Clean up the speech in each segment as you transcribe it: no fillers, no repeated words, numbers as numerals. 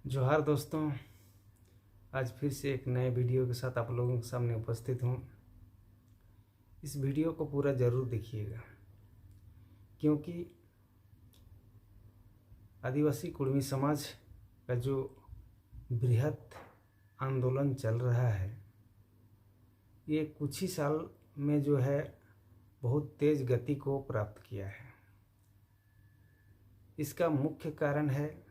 जोहार दोस्तों, आज फिर से एक नए वीडियो के साथ आप लोगों के सामने उपस्थित हूँ। इस वीडियो को पूरा ज़रूर देखिएगा, क्योंकि आदिवासी कुर्मी समाज का जो बृहत आंदोलन चल रहा है, ये कुछ ही साल में जो है बहुत तेज़ गति को प्राप्त किया है। इसका मुख्य कारण है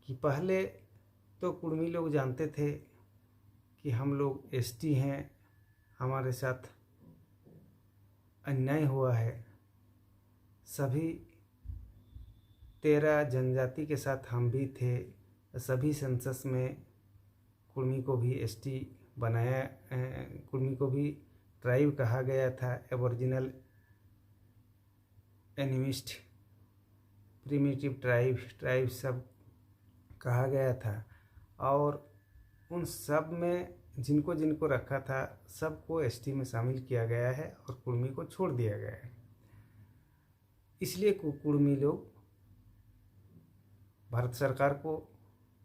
कि पहले तो कुर्मी लोग जानते थे कि हम लोग एसटी हैं, हमारे साथ अन्याय हुआ है। सभी 13 जनजाति के साथ हम भी थे। सभी सेंसस में कुर्मी को भी एसटी बनाया, कुर्मी को भी ट्राइब कहा गया था। एबोरिजिनल एनिमिस्ट, प्रिमिटिव ट्राइब सब कहा गया था। और उन सब में जिनको जिनको रखा था सबको एसटी में शामिल किया गया है और कुर्मी को छोड़ दिया गया है। इसलिए कुर्मी लोग भारत सरकार को,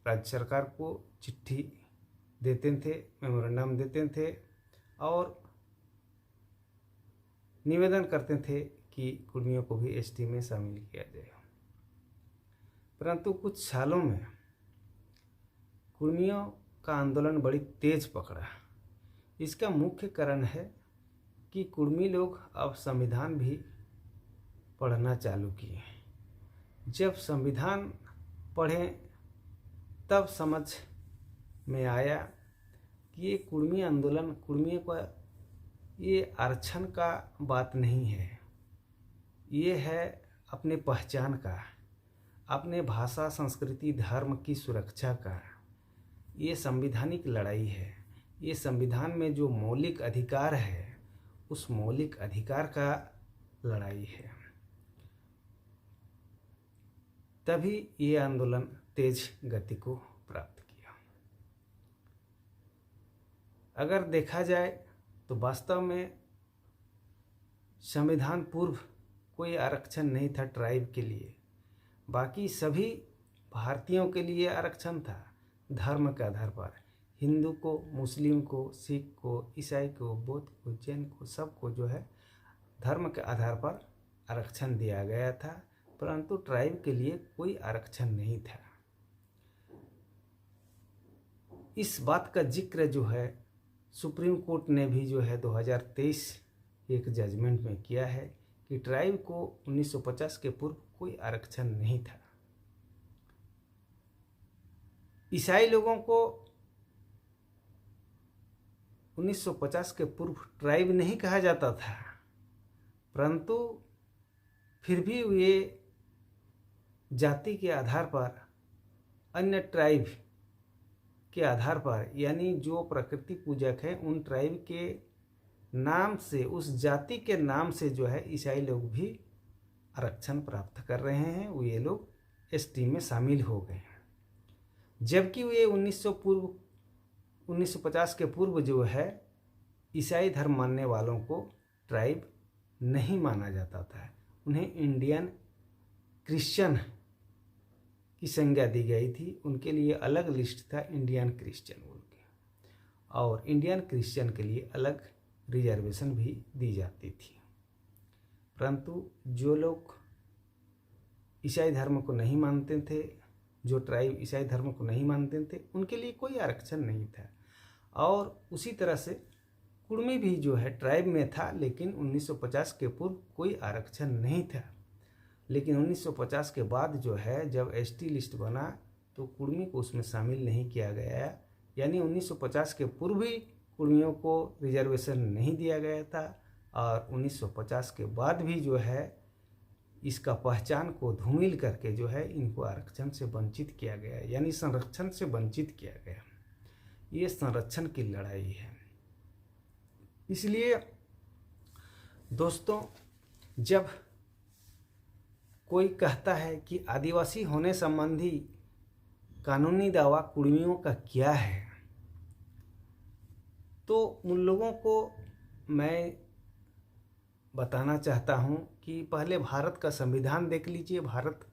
राज्य सरकार को चिट्ठी देते थे, मेमोरेंडम देते थे और निवेदन करते थे कि कुर्मियों को भी एसटी में शामिल किया जाए। परंतु कुछ सालों में कुर्मियों का आंदोलन बड़ी तेज पकड़ा। इसका मुख्य कारण है कि कुर्मी लोग अब संविधान भी पढ़ना चालू किए। जब संविधान पढ़ें तब समझ में आया कि ये कुर्मी आंदोलन, कुर्मियों का ये आरक्षण का बात नहीं है, ये है अपने पहचान का, अपने भाषा, संस्कृति, धर्म की सुरक्षा का। ये संवैधानिक लड़ाई है। ये संविधान में जो मौलिक अधिकार है, उस मौलिक अधिकार का लड़ाई है। तभी ये आंदोलन तेज गति को प्राप्त किया। अगर देखा जाए तो वास्तव में संविधान पूर्व कोई आरक्षण नहीं था ट्राइब के लिए। बाकी सभी भारतीयों के लिए आरक्षण था, धर्म के आधार पर। हिंदू को, मुस्लिम को, सिख को, ईसाई को, बौद्ध को, जैन को, सबको जो है धर्म के आधार पर आरक्षण दिया गया था। परंतु ट्राइब के लिए कोई आरक्षण नहीं था। इस बात का जिक्र जो है सुप्रीम कोर्ट ने भी जो है 2023 एक जजमेंट में किया है कि ट्राइब को 1950 के पूर्व कोई आरक्षण नहीं था। ईसाई लोगों को 1950 के पूर्व ट्राइब नहीं कहा जाता था, परंतु फिर भी वे जाति के आधार पर, अन्य ट्राइब के आधार पर, यानी जो प्रकृति पूजक हैं उन ट्राइब के नाम से, उस जाति के नाम से जो है ईसाई लोग भी आरक्षण प्राप्त कर रहे हैं। वो ये लोग एसटी में शामिल हो गए हैं। जबकि वे 1950 के पूर्व जो है ईसाई धर्म मानने वालों को ट्राइब नहीं माना जाता था। उन्हें इंडियन क्रिश्चियन की संज्ञा दी गई थी। उनके लिए अलग लिस्ट था, इंडियन क्रिश्चियन बोल के, और इंडियन क्रिश्चियन के लिए अलग रिजर्वेशन भी दी जाती थी। परंतु जो लोग ईसाई धर्म को नहीं मानते थे, जो ट्राइब ईसाई धर्म को नहीं मानते थे, उनके लिए कोई आरक्षण नहीं था। और उसी तरह से कुर्मी भी जो है ट्राइब में था, लेकिन 1950 के पूर्व कोई आरक्षण नहीं था। लेकिन 1950 के बाद जो है जब एसटी लिस्ट बना तो कुर्मी को उसमें शामिल नहीं किया गया। यानी 1950 के पूर्व भी कुर्मियों को रिजर्वेशन नहीं दिया गया था, और 1950 के बाद भी जो है इसका पहचान को धूमिल करके जो है इनको आरक्षण से वंचित किया गया, यानी संरक्षण से वंचित किया गया। ये संरक्षण की लड़ाई है। इसलिए दोस्तों, जब कोई कहता है कि आदिवासी होने संबंधी कानूनी दावा कुर्मियों का क्या है, तो उन लोगों को मैं बताना चाहता हूँ कि पहले भारत का संविधान देख लीजिए। भारत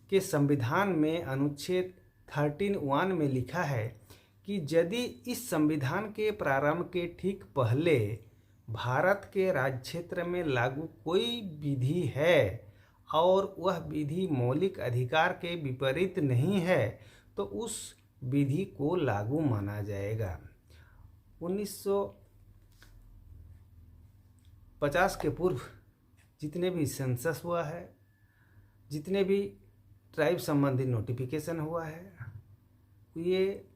के संविधान में अनुच्छेद 13(1) में लिखा है कि यदि इस संविधान के प्रारंभ के ठीक पहले भारत के राज्य क्षेत्र में लागू कोई विधि है और वह विधि मौलिक अधिकार के विपरीत नहीं है तो उस विधि को लागू माना जाएगा। 1950 के पूर्व जितने भी सेंसस हुआ है, जितने भी ट्राइब संबंधी नोटिफिकेशन हुआ है, ये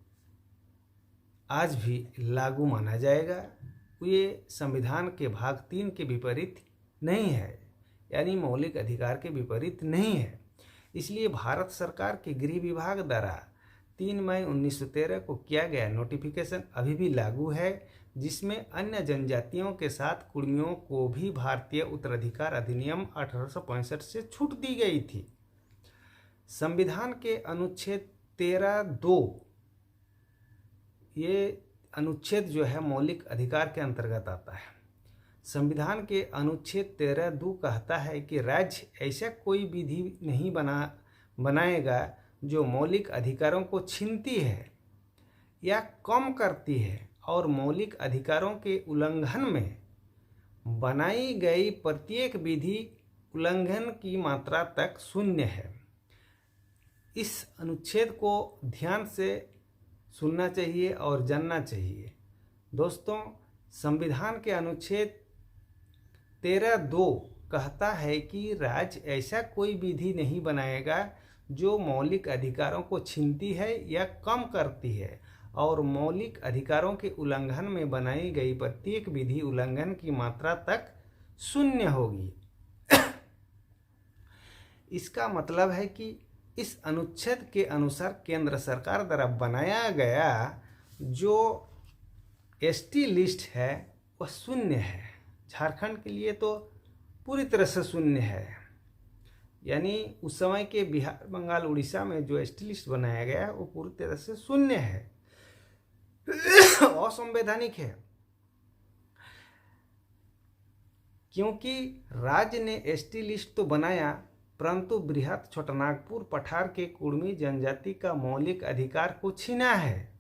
आज भी लागू माना जाएगा। ये संविधान के भाग 3 के विपरीत नहीं है, यानी मौलिक अधिकार के विपरीत नहीं है। इसलिए भारत सरकार के गृह विभाग द्वारा 3 मई 1913 को किया गया नोटिफिकेशन अभी भी लागू है, जिसमें अन्य जनजातियों के साथ कुर्मियों को भी भारतीय उत्तराधिकार अधिनियम 1865 से छूट दी गई थी। संविधान के अनुच्छेद 13(2) ये अनुच्छेद जो है मौलिक अधिकार के अंतर्गत आता है। संविधान के अनुच्छेद 13(2) कहता है कि राज्य ऐसा कोई विधि नहीं बनाएगा जो मौलिक अधिकारों को छीनती है या कम करती है और मौलिक अधिकारों के उल्लंघन में बनाई गई प्रत्येक विधि उल्लंघन की मात्रा तक शून्य है। इस अनुच्छेद को ध्यान से सुनना चाहिए और जानना चाहिए। दोस्तों, संविधान के अनुच्छेद 13(2) कहता है कि राज्य ऐसा कोई विधि नहीं बनाएगा जो मौलिक अधिकारों को छीनती है या कम करती है और मौलिक अधिकारों के उल्लंघन में बनाई गई प्रत्येक विधि उल्लंघन की मात्रा तक शून्य होगी। इसका मतलब है कि इस अनुच्छेद के अनुसार केंद्र सरकार द्वारा बनाया गया जो एसटी लिस्ट है वह शून्य है। झारखंड के लिए तो पूरी तरह से शून्य है, यानी उस समय के बिहार, बंगाल, उड़ीसा में जो एसटी लिस्ट बनाया गया वो पूरी तरह से शून्य है, असंवैधानिक है। क्योंकि राज्य ने एसटी लिस्ट तो बनाया परंतु बृहत छोटानागपुर पठार के कुर्मी जनजाति का मौलिक अधिकार को छीना है।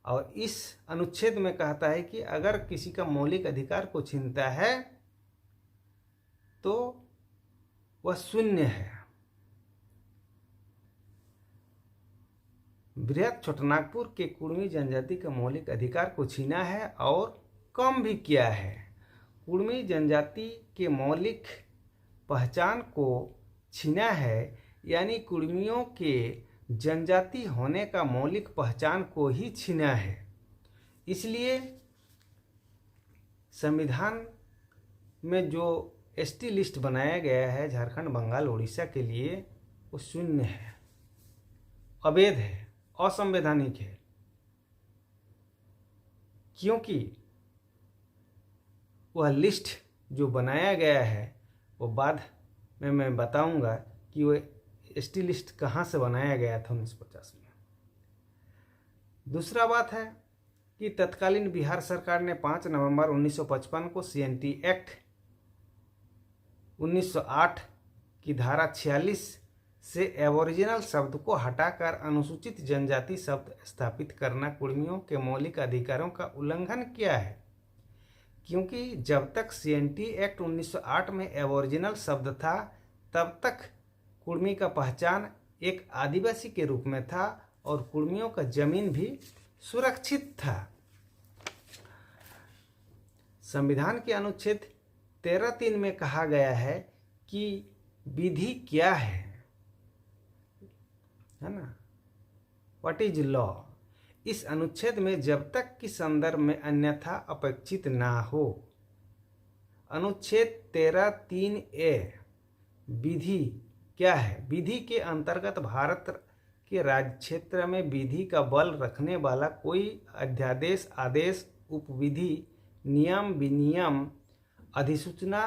और इस अनुच्छेद में कहता है कि अगर किसी का मौलिक अधिकार को छीनता है तो वह शून्य है। बृहत छोटानागपुर के कुर्मी जनजाति का मौलिक अधिकार को छीना है और कम भी किया है। कुर्मी जनजाति के मौलिक पहचान को छीना है, यानी कुर्मियों के जनजाति होने का मौलिक पहचान को ही छीना है। इसलिए संविधान में जो एसटी लिस्ट बनाया गया है झारखंड, बंगाल, उड़ीसा के लिए वो शून्य है, अवैध है, असंवैधानिक है। क्योंकि वह लिस्ट जो बनाया गया है वो बाद में मैं बताऊंगा कि वो एसटी लिस्ट कहाँ से बनाया गया था 1950 में। दूसरा बात है कि तत्कालीन बिहार सरकार ने 5 नवंबर 1955 को सीएनटी एक्ट 1908 की धारा 46 से एबोरिजिनल शब्द को हटाकर अनुसूचित जनजाति शब्द स्थापित करना कुर्मियों के मौलिक अधिकारों का उल्लंघन किया है। क्योंकि जब तक सीएनटी एक्ट 1908 में एबोरिजिनल शब्द था तब तक कुर्मी का पहचान एक आदिवासी के रूप में था और कुर्मियों का जमीन भी सुरक्षित था। संविधान के अनुच्छेद 13(3) में कहा गया है कि विधि क्या है ना, व्हाट इज लॉ। इस अनुच्छेद में जब तक कि संदर्भ में अन्यथा अपेक्षित ना हो। अनुच्छेद 13(3)(a) विधि क्या है। विधि के अंतर्गत भारत के राज्य क्षेत्र में विधि का बल रखने वाला कोई अध्यादेश, आदेश, उपविधि, नियम, विनियम, अधिसूचना,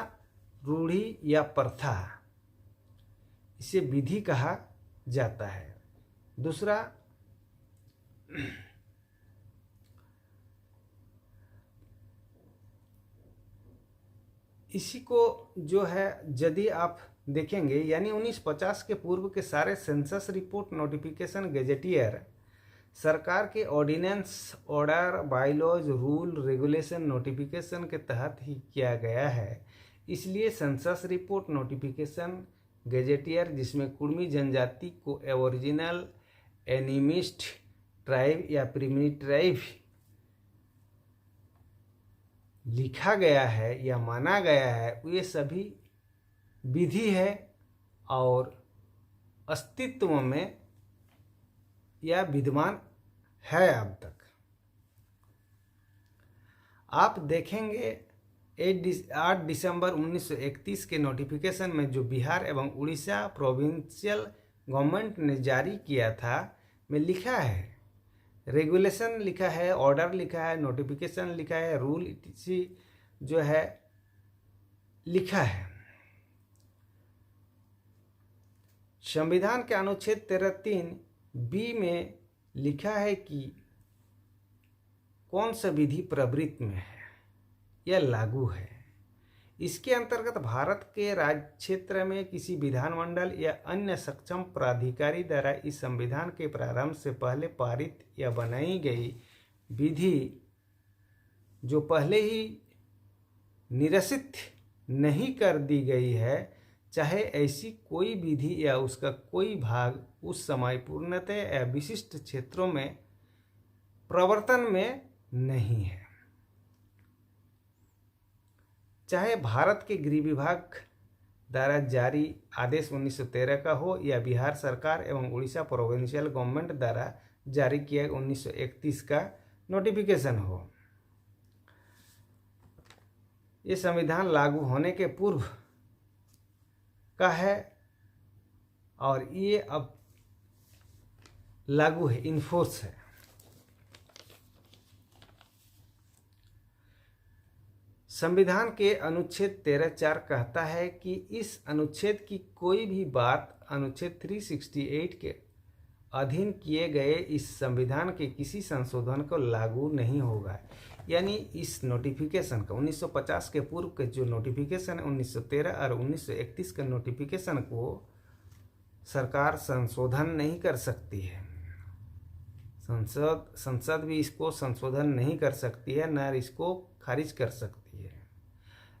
रूढ़ि या प्रथा, इसे विधि कहा जाता है। दूसरा, इसी को जो है यदि आप देखेंगे, यानी 1950 के पूर्व के सारे सेंसस रिपोर्ट नोटिफिकेशन गेजेटियर सरकार के ordinance, order, bylaws, rule, regulation, notification के तहत ही किया गया है। इसलिए सेंसस रिपोर्ट नोटिफिकेशन गेजेटियर जिसमें कुर्मी जनजाति को एबोरिजिनल, एनिमिस्ट ट्राइब या प्रिमिटिव ट्राइब लिखा गया है या माना गया है, ये सभी विधि है और अस्तित्व में या विद्यमान है अब तक। आप देखेंगे 8 दिसंबर 1931 के नोटिफिकेशन में जो बिहार एवं उड़ीसा प्रोविंशियल गवर्नमेंट ने जारी किया था में लिखा है, रेगुलेशन लिखा है, ऑर्डर लिखा है, नोटिफिकेशन लिखा है, रूल इसी जो है लिखा है। संविधान के अनुच्छेद 13(3) बी में लिखा है कि कौन सा विधि प्रवृत्ति में है या लागू है। इसके अंतर्गत भारत के राज्य क्षेत्र में किसी विधानमंडल या अन्य सक्षम प्राधिकारी द्वारा इस संविधान के प्रारंभ से पहले पारित या बनाई गई विधि जो पहले ही निरसित नहीं कर दी गई है, चाहे ऐसी कोई विधि या उसका कोई भाग उस समय पूर्णतः या विशिष्ट क्षेत्रों में प्रवर्तन में नहीं है, चाहे भारत के गृह विभाग द्वारा जारी आदेश 1913 का हो या बिहार सरकार एवं उड़ीसा प्रोविंशियल गवर्नमेंट द्वारा जारी किया 1931 का नोटिफिकेशन हो। ये संविधान लागू होने के पूर्व का है और ये अब लागू है, इन्फोर्स है। संविधान के अनुच्छेद 13(4) कहता है कि इस अनुच्छेद की कोई भी बात अनुच्छेद 368 के अधीन किए गए इस संविधान के किसी संशोधन को लागू नहीं होगा। यानी इस नोटिफिकेशन का 1950 के पूर्व के जो नोटिफिकेशन है 1913 और 1931 के नोटिफिकेशन को सरकार संशोधन नहीं कर सकती है। संसद भी इसको संशोधन नहीं कर सकती है, न इसको खारिज कर सकती है।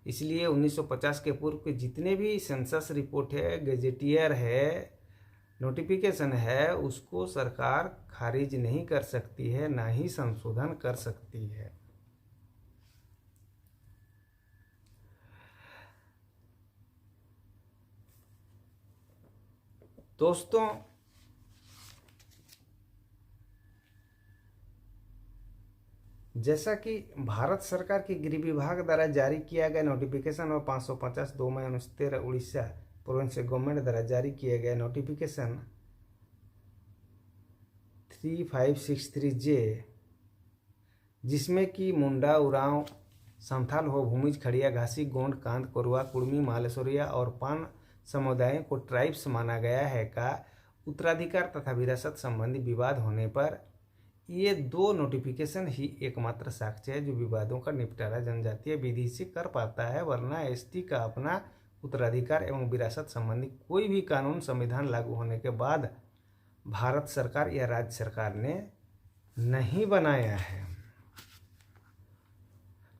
इसलिए 1950 के पूर्व के जितने भी सेंसस रिपोर्ट है, गेजेटियर है, नोटिफिकेशन है, उसको सरकार खारिज नहीं कर सकती है, ना ही संशोधन कर सकती है। दोस्तों, जैसा कि भारत सरकार के गृह विभाग द्वारा जारी किया गया नोटिफिकेशन और 550 2 मई 1913 उड़ीसा प्रोविंशियल गवर्नमेंट द्वारा जारी किया गया नोटिफिकेशन 3563J, जिसमें कि मुंडा, उरांव, संथाल हो, भूमिज, खड़िया, घासी, गोंड, कांत, कोरवा, कुर्मी, मालेश्वरिया और पान समुदायों को ट्राइब्स माना गया है का उत्तराधिकार तथा विरासत संबंधी विवाद होने पर ये 2 नोटिफिकेशन ही एकमात्र साक्ष्य है जो विवादों का निपटारा जनजातीय विधि से कर पाता है, वरना एसटी का अपना उत्तराधिकार एवं विरासत संबंधी कोई भी कानून संविधान लागू होने के बाद भारत सरकार या राज्य सरकार ने नहीं बनाया है।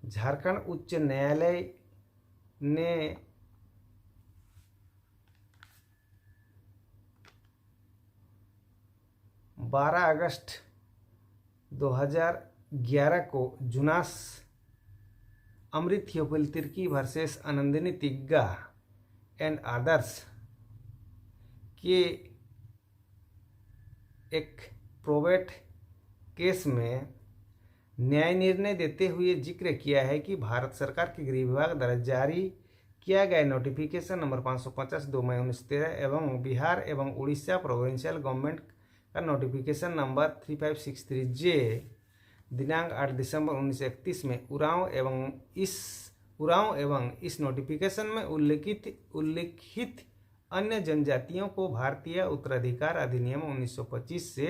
झारखंड उच्च न्यायालय ने अगस्त 2011 को Junas Amrit Theophil Tirkey versus Anandini Tigga and others के एक प्रोबेट केस में न्याय निर्णय देते हुए जिक्र किया है कि भारत सरकार के गृह विभाग द्वारा जारी किया गया नोटिफिकेशन नंबर 550 2 मई 1913 एवं बिहार एवं उड़ीसा प्रोविंशियल गवर्नमेंट का नोटिफिकेशन नंबर 3563J दिनांक 8 दिसंबर 1931 में उरांव एवं इस नोटिफिकेशन में उल्लिखित अन्य जनजातियों को भारतीय उत्तराधिकार अधिनियम 1925 से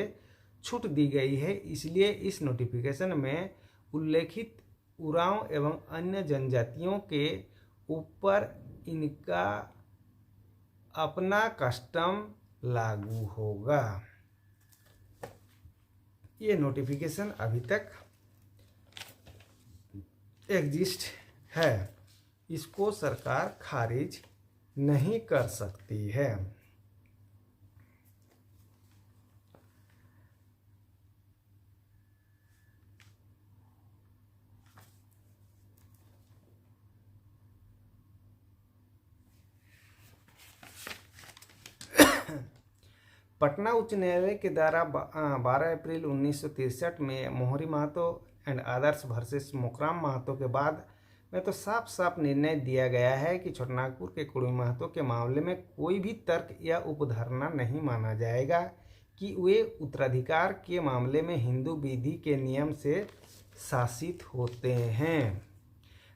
छूट दी गई है। इसलिए इस नोटिफिकेशन में उल्लेखित उरांव एवं अन्य जनजातियों के ऊपर इनका अपना कस्टम लागू होगा। ये नोटिफिकेशन अभी तक एग्जिस्ट है, इसको सरकार खारिज नहीं कर सकती है। पटना उच्च न्यायालय के द्वारा 12 अप्रैल 1963 में Mohri Mahto and others versus Mokram Mahto के बाद में तो साफ साफ निर्णय दिया गया है कि छोटानागपुर के कुर्मी महतो के मामले में कोई भी तर्क या उपधारणा नहीं माना जाएगा कि वे उत्तराधिकार के मामले में हिंदू विधि के नियम से शासित होते हैं।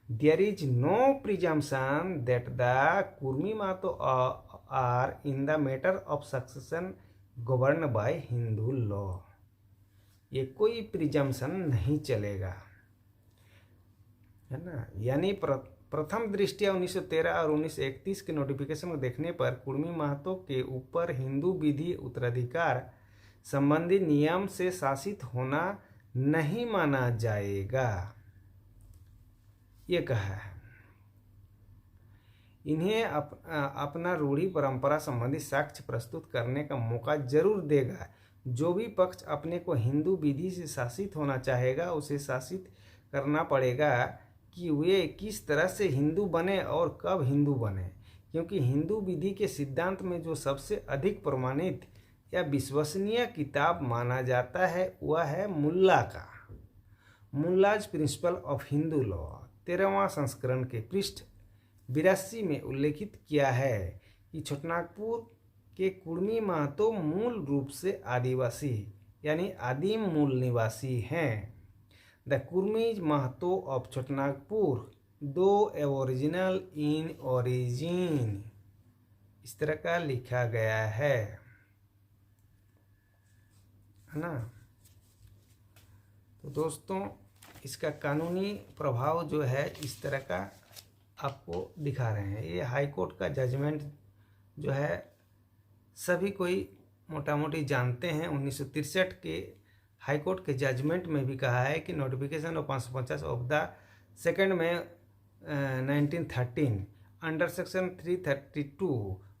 There is no presumption that the Kurmi Mahto are in the matter of succession governed by Hindu law। ये कोई प्रिजम्पशन नहीं चलेगा, है ना। यानी प्रथम दृष्टिया 1913 और 1931 के नोटिफिकेशन को देखने पर कुर्मी महतो के ऊपर हिंदू विधि उत्तराधिकार संबंधी नियम से शासित होना नहीं माना जाएगा, ये कहा है। इन्हें अपना रूढ़ी परंपरा संबंधी साक्ष्य प्रस्तुत करने का मौका जरूर देगा। जो भी पक्ष अपने को हिंदू विधि से शासित होना चाहेगा उसे शासित करना पड़ेगा कि वे किस तरह से हिंदू बने और कब हिंदू बने, क्योंकि हिंदू विधि के सिद्धांत में जो सबसे अधिक प्रमाणित या विश्वसनीय किताब माना जाता है वह है मुल्ला का मुल्लाज प्रिंसिपल ऑफ हिंदू लॉ। 13वां संस्करण के पृष्ठ 82 में उल्लेखित किया है कि छोटानागपुर के कुर्मी महतो मूल रूप से आदिवासी यानी आदिम मूल निवासी हैं। द कुर्मीज महतो ऑफ छोटानागपुर दो एबोरिजिनल इन ओरिजिन, इस तरह का लिखा गया है ना। तो दोस्तों इसका कानूनी प्रभाव जो है इस तरह का आपको दिखा रहे हैं। ये हाई कोर्ट का जजमेंट जो है सभी कोई मोटा मोटी जानते हैं। 1963 के हाई कोर्ट के जजमेंट में भी कहा है कि notification of 550 of the second में 1913 under section 332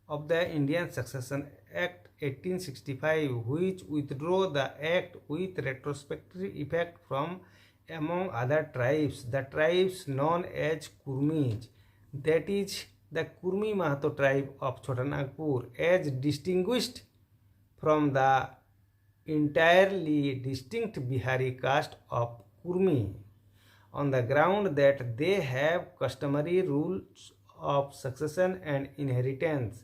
of the Indian succession act 1865 which withdraw the act with retrospective effect from among other tribes the tribes known as Kurmis, that is the Kurmi Mahto tribe of Chotanagpur, as distinguished from the entirely distinct Bihari caste of Kurmi, on the ground that they have customary rules of succession and inheritance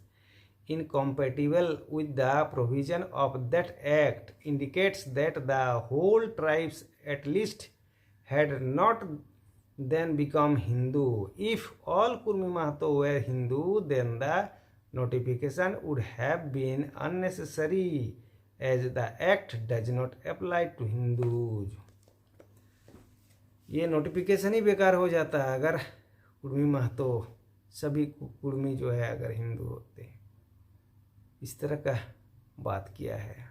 incompatible with the provision of that act, indicates that the whole tribes at least had not then become Hindu. If all Kurmi Mahto were Hindu, then the notification would have been unnecessary, as the act does not apply to Hindus। ये notification ही बेकार हो जाता है अगर कुर्मी महतो सभी कुर्मी जो है अगर हिंदू होते, इस तरह का बात किया है।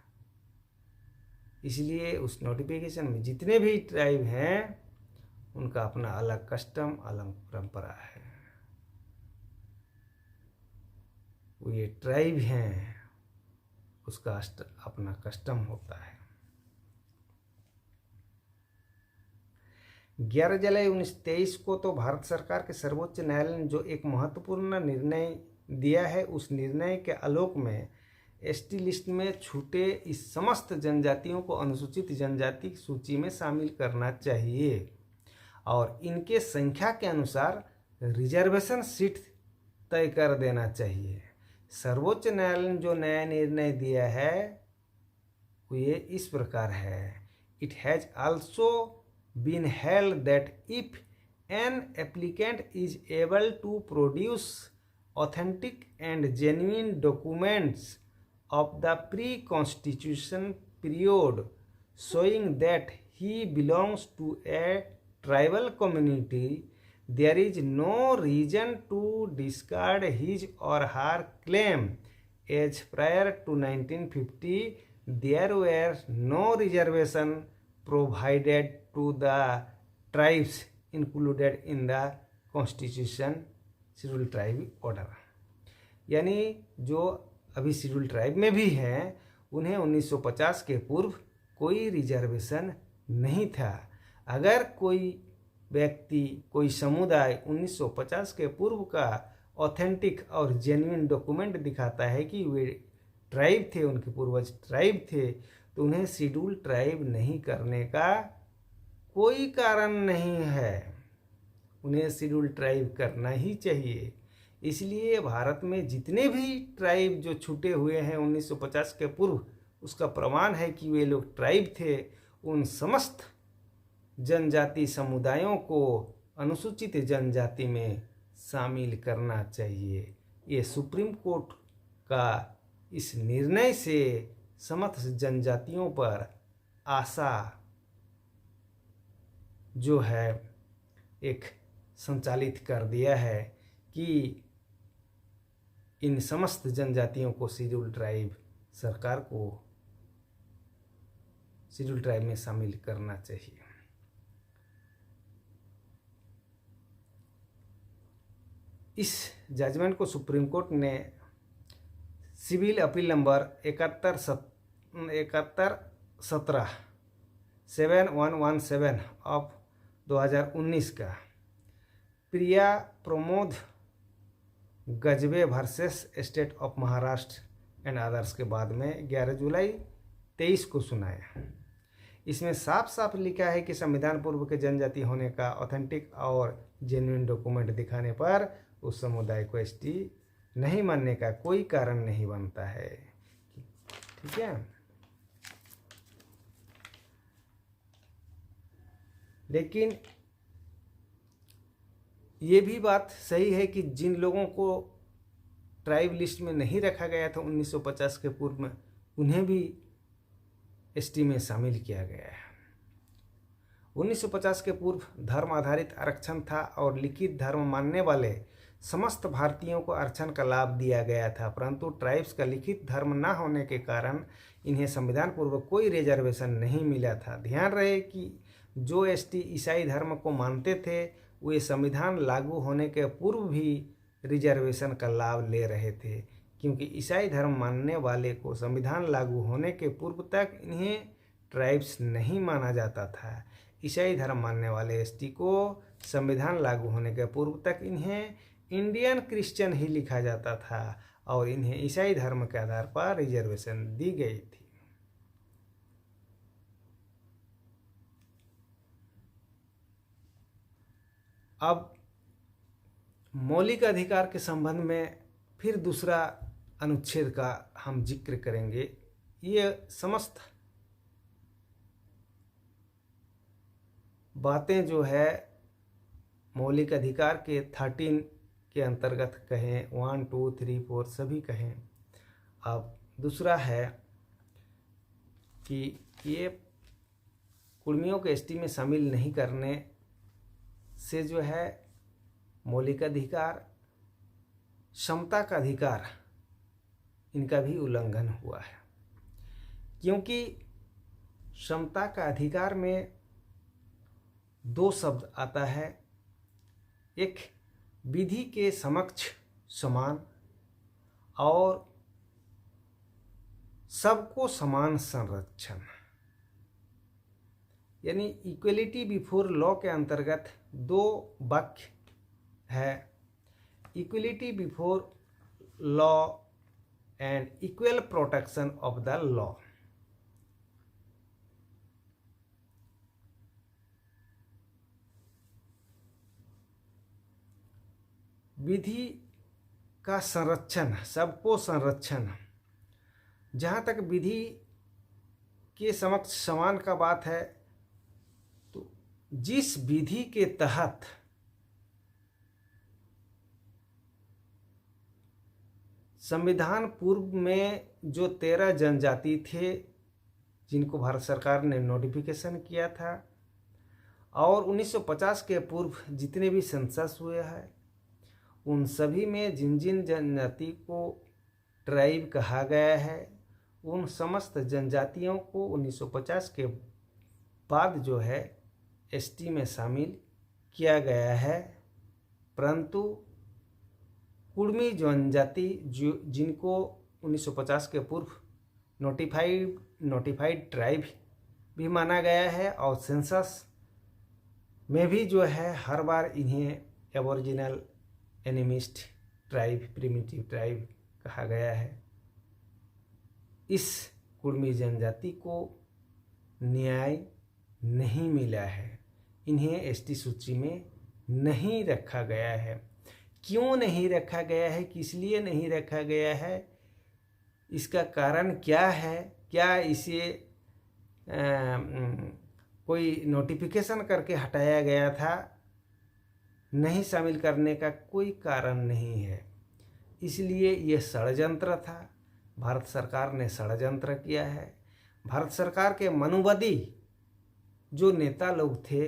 इसलिए उस नोटिफिकेशन में जितने भी ट्राइब हैं उनका अपना अलग कस्टम अलग परंपरा है। वो ये ट्राइब हैं उसका अपना कस्टम होता है। 11 जुलाई 1923 को तो भारत सरकार के सर्वोच्च न्यायालय ने जो एक महत्वपूर्ण निर्णय दिया है, उस निर्णय के आलोक में एसटी लिस्ट में छूटे इस समस्त जनजातियों को अनुसूचित जनजाति सूची में शामिल करना चाहिए और इनके संख्या के अनुसार रिजर्वेशन सीट तय कर देना चाहिए। सर्वोच्च न्यायालय ने जो नया निर्णय दिया है वो ये इस प्रकार है। It has also been held that if an applicant is able to produce authentic and genuine documents of the pre-constitution period showing that he belongs to a tribal community, there is no reason to discard his or her claim as prior to 1950 there were no reservation provided to the tribes included in the constitution schedule tribe order. यानी जो अभी schedule tribe में भी हैं उन्हें 1950 के पूर्व कोई रिजर्वेशन नहीं था। अगर कोई व्यक्ति कोई समुदाय 1950 के पूर्व का ऑथेंटिक और जेन्युइन डॉक्यूमेंट दिखाता है कि वे ट्राइब थे, उनके पूर्वज ट्राइब थे, तो उन्हें शेड्यूल ट्राइब नहीं करने का कोई कारण नहीं है। उन्हें शेड्यूल ट्राइब करना ही चाहिए। इसलिए भारत में जितने भी ट्राइब जो छूटे हुए हैं 1950 के पूर्व, उसका प्रमाण है कि वे लोग ट्राइब थे। उन समस्त जनजाति समुदायों को अनुसूचित जनजाति में शामिल करना चाहिए। ये सुप्रीम कोर्ट का इस निर्णय से समस्त जनजातियों पर आशा जो है एक संचालित कर दिया है कि इन समस्त जनजातियों को शेड्यूल ट्राइब सरकार को शेड्यूल ट्राइब में शामिल करना चाहिए। इस जजमेंट को सुप्रीम कोर्ट ने सिविल अपील नंबर 7117 ऑफ 2019 का प्रिया प्रमोद गजबे versus state of Maharashtra and others के बाद में 11 जुलाई 23 को सुनाया। इसमें साफ साफ लिखा है कि संविधान पूर्व के जनजाति होने का ऑथेंटिक और जेन्युइन डॉक्यूमेंट दिखाने पर उस समुदाय को एसटी नहीं मानने का कोई कारण नहीं बनता है। ठीक है। लेकिन ये भी बात सही है कि जिन लोगों को ट्राइब लिस्ट में नहीं रखा गया था 1950 के पूर्व में, उन्हें भी एसटी में शामिल किया गया है। 1950 के पूर्व धर्म आधारित आरक्षण था और लिखित धर्म मानने वाले समस्त भारतीयों को आरक्षण का लाभ दिया गया था, परंतु ट्राइब्स का लिखित धर्म न होने के कारण इन्हें संविधान पूर्व कोई रिजर्वेशन नहीं मिला था। ध्यान रहे कि जो एसटी ईसाई धर्म को मानते थे वे संविधान लागू होने के पूर्व भी रिजर्वेशन का लाभ ले रहे थे, क्योंकि ईसाई धर्म मानने वाले को संविधान लागू होने के पूर्व तक इन्हें ट्राइब्स नहीं माना जाता था। ईसाई धर्म मानने वाले एसटी को संविधान लागू होने के पूर्व तक इन्हें इंडियन क्रिश्चियन ही लिखा जाता था और इन्हें ईसाई धर्म के आधार पर रिजर्वेशन दी गई थी। अब मौलिक अधिकार के संबंध में फिर दूसरा अनुच्छेद का हम जिक्र करेंगे। ये समस्त बातें जो है मौलिक अधिकार के 13 के अंतर्गत कहें, 1, 2, 3, 4 सभी कहें। अब दूसरा है कि ये कुर्मियों के एसटी में शामिल नहीं करने से जो है मौलिक अधिकार, समता का अधिकार, इनका भी उल्लंघन हुआ है, क्योंकि समता का अधिकार में 2 शब्द आता है। एक विधि के समक्ष समान और सबको समान संरक्षण, यानी इक्वलिटी बिफोर लॉ के अंतर्गत 2 वाक्य है, equality before law and equal protection of the law. विधि का संरक्षण, सबको संरक्षण, जहाँ तक विधि के समक्ष समान का बात है, तो जिस विधि के तहत संविधान पूर्व में जो 13 जनजाति थे जिनको भारत सरकार ने नोटिफिकेशन किया था, और 1950 के पूर्व जितने भी सेंसस हुए हैं उन सभी में जिन जिन जनजाति को ट्राइब कहा गया है उन समस्त जनजातियों को 1950 के बाद जो है एसटी में शामिल किया गया है। परंतु कुड़मी जनजाति जिनको 1950 के पूर्व नोटिफाइड ट्राइब भी माना गया है और सेंसस में भी जो है हर बार इन्हें aboriginal animist tribe primitive tribe कहा गया है। इस कुड़मी जनजाति को न्याय नहीं मिला है, इन्हें एसटी सूची में नहीं रखा गया है। क्यों नहीं रखा गया है, किस लिए नहीं रखा गया है, इसका कारण क्या है? क्या इसे कोई नोटिफिकेशन करके हटाया गया था? नहीं शामिल करने का कोई कारण नहीं है। इसलिए ये षड्यंत्र था, भारत सरकार ने षड्यंत्र किया है। भारत सरकार के मनुवादी जो नेता लोग थे,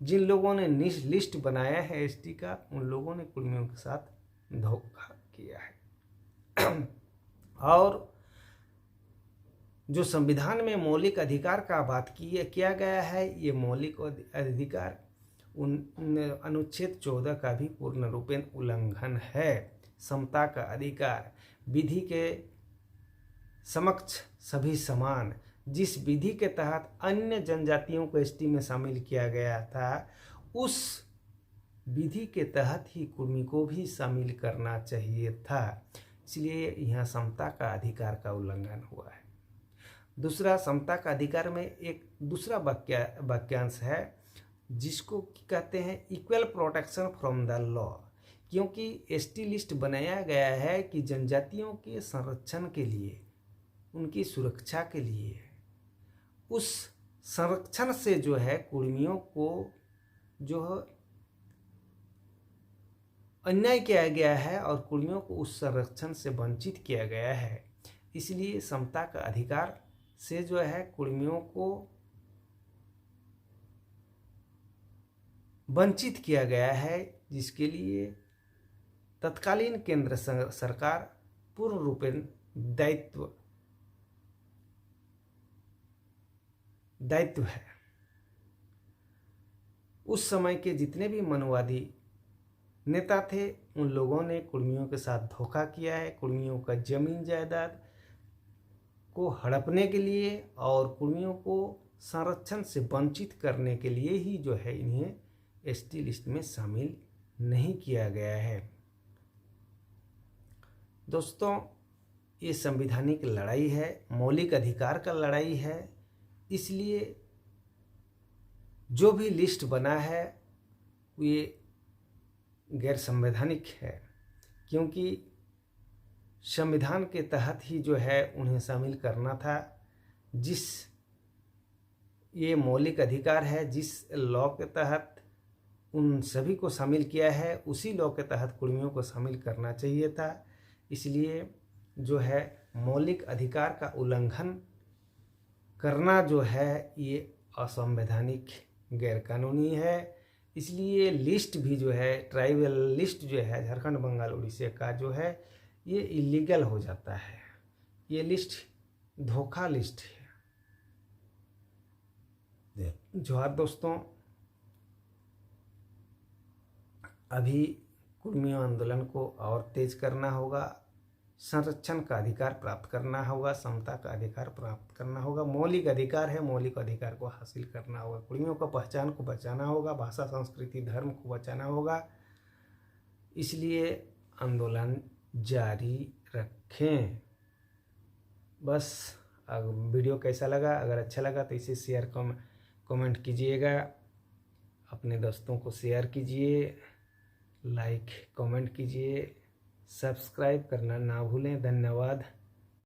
जिन लोगों ने लिस्ट बनाया है एसटी का, उन लोगों ने कुड़मियों के साथ धोखा किया है। और जो संविधान में मौलिक अधिकार का बात किया गया है, ये मौलिक अधिकार उन अनुच्छेद 14 का भी पूर्ण रूपेण उल्लंघन है। समता का अधिकार, विधि के समक्ष सभी समान, जिस विधि के तहत अन्य जनजातियों को एसटी में शामिल किया गया था, उस विधि के तहत ही कुड़मी को भी शामिल करना चाहिए था। इसलिए यहाँ समता का अधिकार का उल्लंघन हुआ है। दूसरा, समता का अधिकार में एक दूसरा वाक्यांश है जिसको कहते हैं equal protection from the law. क्योंकि एसटी लिस्ट बनाया गया है कि जनजातियों के संरक्षण के लिए, उनकी सुरक्षा के लिए, उस संरक्षण से जो है कुड़मियों को जो अन्याय किया गया है और कुड़मियों को उस संरक्षण से वंचित किया गया है। इसलिए समता का अधिकार से जो है कुड़मियों को वंचित किया गया है, जिसके लिए तत्कालीन केंद्र सरकार पूर्ण रूपेण दायित्व है। उस समय के जितने भी मनुवादी नेता थे, उन लोगों ने कुड़मियों के साथ धोखा किया है। कुड़मियों का जमीन जायदाद को हड़पने के लिए और कुड़मियों को संरक्षण से वंचित करने के लिए ही जो है इन्हें एसटी लिस्ट में शामिल नहीं किया गया है। दोस्तों, ये संवैधानिक लड़ाई है, मौलिक अधिकार का लड़ाई है। इसलिए जो भी लिस्ट बना है ये गैर संवैधानिक है, क्योंकि संविधान के तहत ही जो है उन्हें शामिल करना था। जिस ये मौलिक अधिकार है, जिस लॉ के तहत उन सभी को शामिल किया है, उसी लॉ के तहत कुड़मियों को शामिल करना चाहिए था। इसलिए जो है मौलिक अधिकार का उल्लंघन करना जो है ये असंवैधानिक गैरकानूनी है। इसलिए लिस्ट भी जो है, ट्राइबल लिस्ट जो है झारखंड, बंगाल, उड़ीसा का जो है ये इलीगल हो जाता है। ये लिस्ट धोखा लिस्ट है। जोहार दोस्तों, अभी कुड़मियों आंदोलन को और तेज करना होगा, संरक्षण का अधिकार प्राप्त करना होगा, समता का अधिकार प्राप्त करना होगा। मौलिक अधिकार है, मौलिक अधिकार को हासिल करना होगा। कुड़मियों का पहचान को बचाना होगा, भाषा, संस्कृति, धर्म को बचाना होगा। इसलिए आंदोलन जारी रखें। बस वीडियो कैसा लगा? अगर अच्छा लगा तो इसे शेयर कमेंट कीजिएगा, अपने दोस्तों को शेयर कीजिए, लाइक कमेंट कीजिए, सब्सक्राइब करना ना भूलें। धन्यवाद।